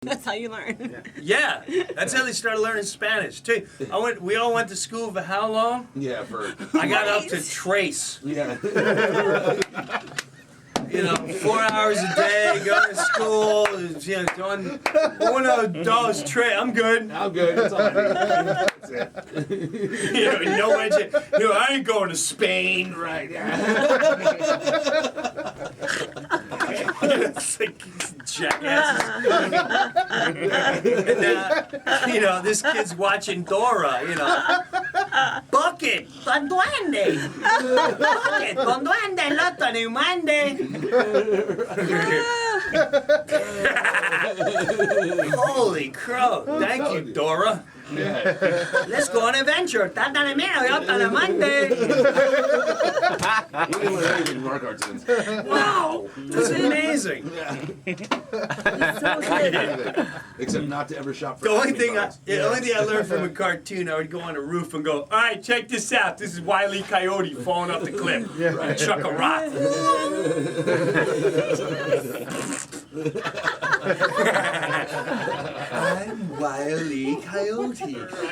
That's how you learn. Yeah, that's how they started learning Spanish too. We all went to school for how long? Yeah, I got up to trace. Yeah. 4 hours a day, going to school, doing $1 trade. I'm good. That's all I need. That's it. I ain't going to Spain. Right. It's like jackasses. And this kid's watching Dora. Bucket, con duende. Bucket, con duende, loto ni mande. Holy crow! Thank you, Dora. Yeah. Let's go on an adventure. You didn't learn anything from our cartoons. Wow, that's amazing. Yeah. So good. Except not to ever shop for The only thing bugs. I learned from a cartoon, I would go on a roof and go, all right, check this out. This is Wile E. Coyote falling off the cliff. And chuck a rock. I'm Wile E. Coyote.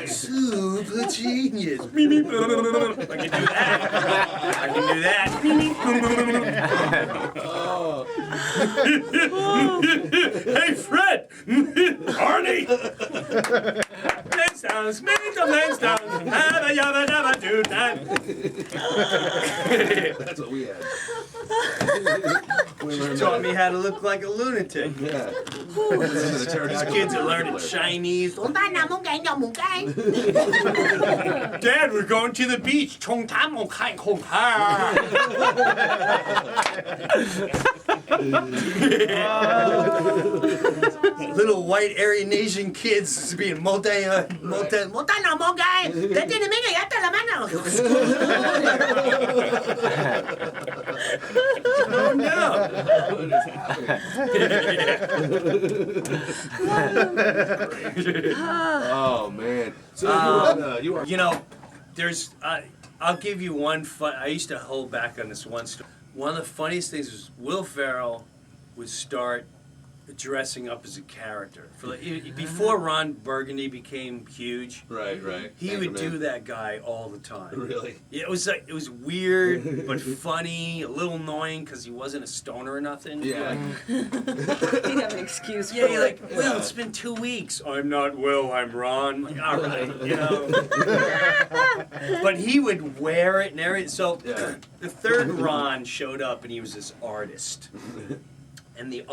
Super genius. I can do that. I can do that. Hey, Fred! Arnie! Flintstones, That's what we had. She taught me how to look like a lunatic. Yeah. These kids are learning Chinese. Dad, we're going to the beach. Little white Aryan Asian kids being multi. Oh no! Oh man. So you are. There's. I'll give you one fun. I used to hold back on this one story. One of the funniest things was Will Ferrell would start dressing up as a character. Before Ron Burgundy became huge, Right. he would do that guy all the time. Really? Yeah, it was weird but funny, a little annoying because he wasn't a stoner or nothing. Yeah. He'd have an excuse for Yeah, you're like, it. Will, it's been 2 weeks. I'm not Will, I'm Ron. Like, all right, But he would wear it and everything. So the third Ron showed up and he was this artist. And the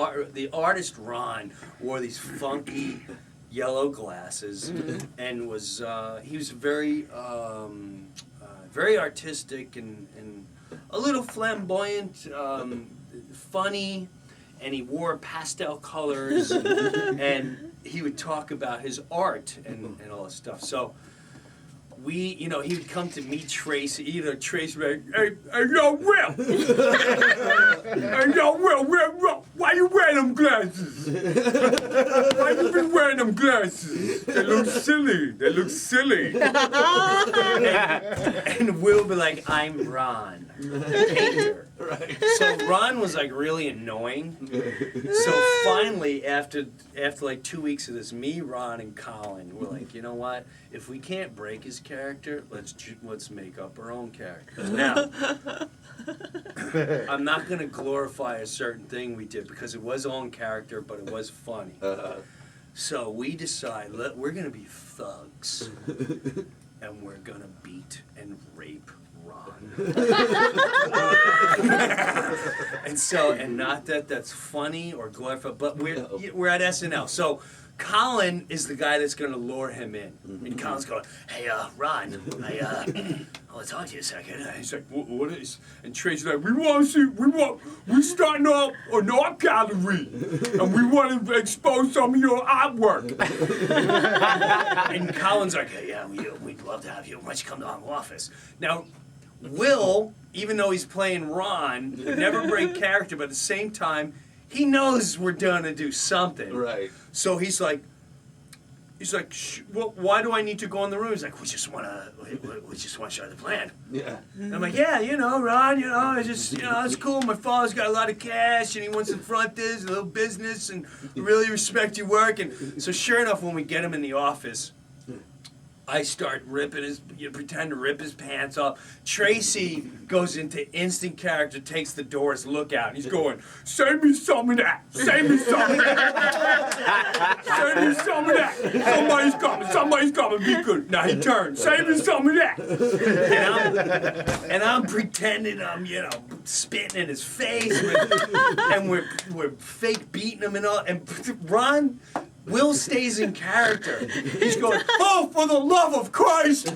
artist Ron wore these funky yellow glasses, and he was very very artistic and a little flamboyant, funny, and he wore pastel colors, and he would talk about his art and all this stuff. So he would come to meet Tracy, Tracy would be like, hey, yo, Will! Hey, yo, Will, why you wearing them glasses? Why you been wearing them glasses? They look silly. And Will be like, I'm Ron, painter. Right. So Ron was like really annoying. So finally, after like 2 weeks of this, me, Ron, and Colin were like, you know what? If we can't break his character, let's make up our own character. Now, I'm not gonna glorify a certain thing we did because it was on character, but it was funny. So we decide we're gonna be thugs, and we're gonna beat and rape Ron. and not that that's funny or glorified, but we're at SNL. So Colin is the guy that's going to lure him in. And Colin's going, hey, Ron, I want to talk to you a second. And he's like, what is? And Tracy's like, we're starting up an art gallery, and we want to expose some of your artwork. And Colin's like, hey, yeah, we'd love to have you. Why don't you come to our office? Now, Will, even though he's playing Ron, would never break character, but at the same time, he knows we're going to do something. Right. So he's like, he's like, well, why do I need to go in the room? He's like, we just want to show the plan. Yeah. And I'm like, yeah, Ron, it's just, it's cool. My father's got a lot of cash, and he wants to front this, a little business, and really respect your work. And so sure enough, when we get him in the office, I start pretend to rip his pants off. Tracy goes into instant character, takes the doors, look out, and he's going, save me some of that, save me some of that, save me some of that. Somebody's coming, be good. Now he turns, save me some of that. And I'm pretending I'm, spitting in his face, and we're fake beating him and all. And Ron, Will stays in character. He's going, oh, for the love of Christ!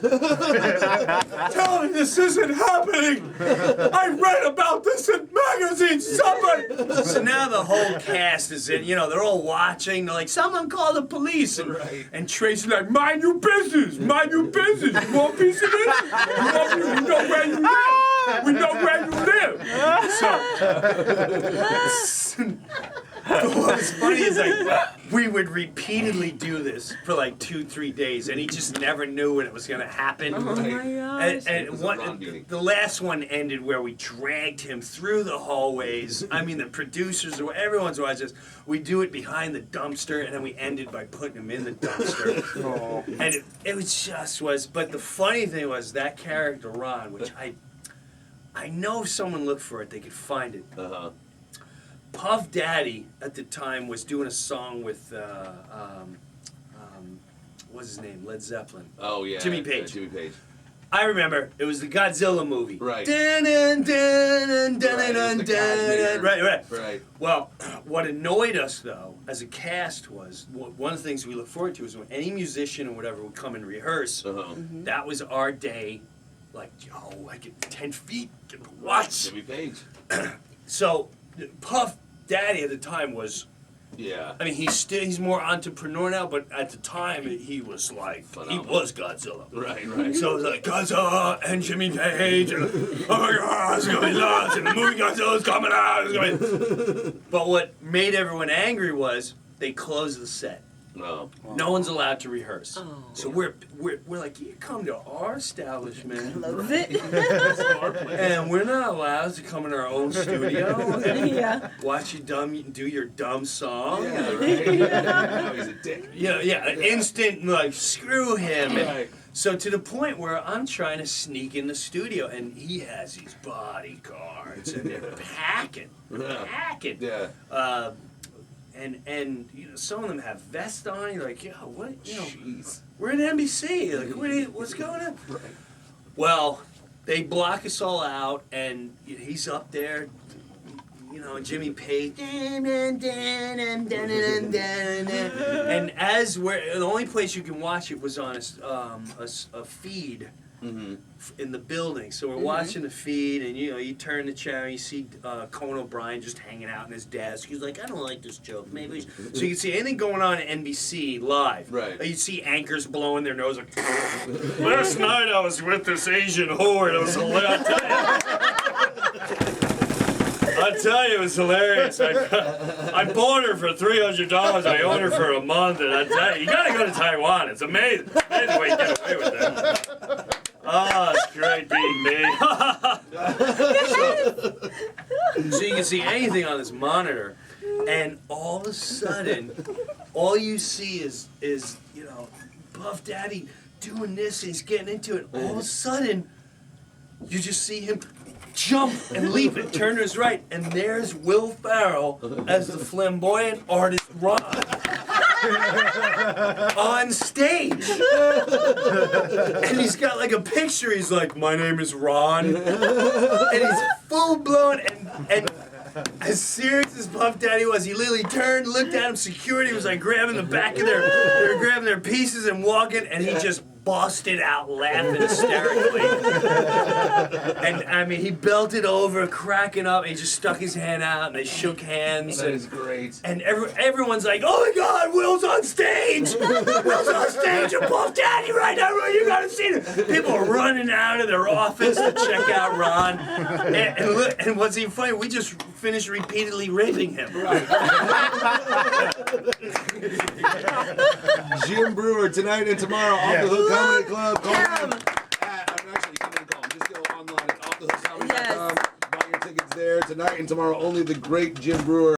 Tell me this isn't happening! I read about this in magazines, somebody! So now the whole cast is in, they're all watching. They're like, someone call the police! And Tracy's like, mind your business! Mind your business! You want a piece of this? We know where you live! We know where you live! So... What's funny is we would repeatedly do this for 2-3 days, and he just never knew when it was going to happen. Oh my gosh. And the last one ended where we dragged him through the hallways. I mean, the producers, everyone's watching this. We do it behind the dumpster, and then we ended by putting him in the dumpster. Oh. And it was. But the funny thing was that character Ron, which I know if someone looked for it, they could find it. Uh-huh. Puff Daddy at the time was doing a song with what's his name? Led Zeppelin. Oh yeah. Jimmy Page. Jimmy Page. I remember it was the Godzilla movie. Right. Right. Well, what annoyed us though, as a cast, was one of the things we look forward to is when any musician or whatever would come and rehearse. That was our day. I get 10 feet. What? Jimmy Page. So Puff Daddy at the time was, yeah. I mean, he's more entrepreneur now, but at the time he was phenomenal. He was Godzilla. Right. So it was Godzilla and Jimmy Page, and oh my God, it's gonna be nuts, and the movie Godzilla's coming out. But what made everyone angry was they closed the set. No. No one's allowed to rehearse. Oh. So we're like, you come to our establishment. Love it. And we're not allowed to come in our own studio and Yeah. watch you do your dumb song. Yeah, right. Now he's a dick. Yeah, an instant screw him. Right. So to the point where I'm trying to sneak in the studio, and he has these bodyguards, and they're packing. Yeah. And some of them have vests on. You're like, what? Jeez. We're at NBC. What's going on? Right. Well, they block us all out, and he's up there, Jimmy Page, and as the only place you can watch it was on a feed. In the building, so we're watching the feed, and you turn the channel, you see Conan O'Brien just hanging out in his desk. He's like, I don't like this joke. Maybe so you can see anything going on at NBC live. Right. You see anchors blowing their nose like. Last night I was with this Asian whore. It was hilarious. I tell you, it was hilarious. I bought her for $300. I owned her for a month, and I tell you gotta go to Taiwan. It's amazing. Anyway, you get away with that. Oh, it's great being me. So you can see anything on this monitor, and all of a sudden, all you see is Puff Daddy doing this, and he's getting into it. All of a sudden, you just see him jump and leap and turn to his right, and there's Will Ferrell as the flamboyant artist Ron on stage. And he's got a picture, he's like, my name is Ron. And he's full blown, and as serious as Puff Daddy was, he literally turned, looked at him, security was grabbing the back of they were grabbing their pieces and walking, and he just busted out laughing hysterically. And I mean, he belted over, cracking up. And he just stuck his hand out, and they shook hands. That is great. And everyone's like, "Oh my God, Will's on stage! Will's on stage at Puff Daddy right now! You gotta see it!" People are running out of their office to check out Ron. And what's even funny, we just finished repeatedly raping him. Jim Breuer tonight and tomorrow, Off the Hook Comedy Club. Call him actually, you can't even call him. Just go online at offthehookcomedy.com. Buy your tickets there tonight and tomorrow. Only the great Jim Breuer.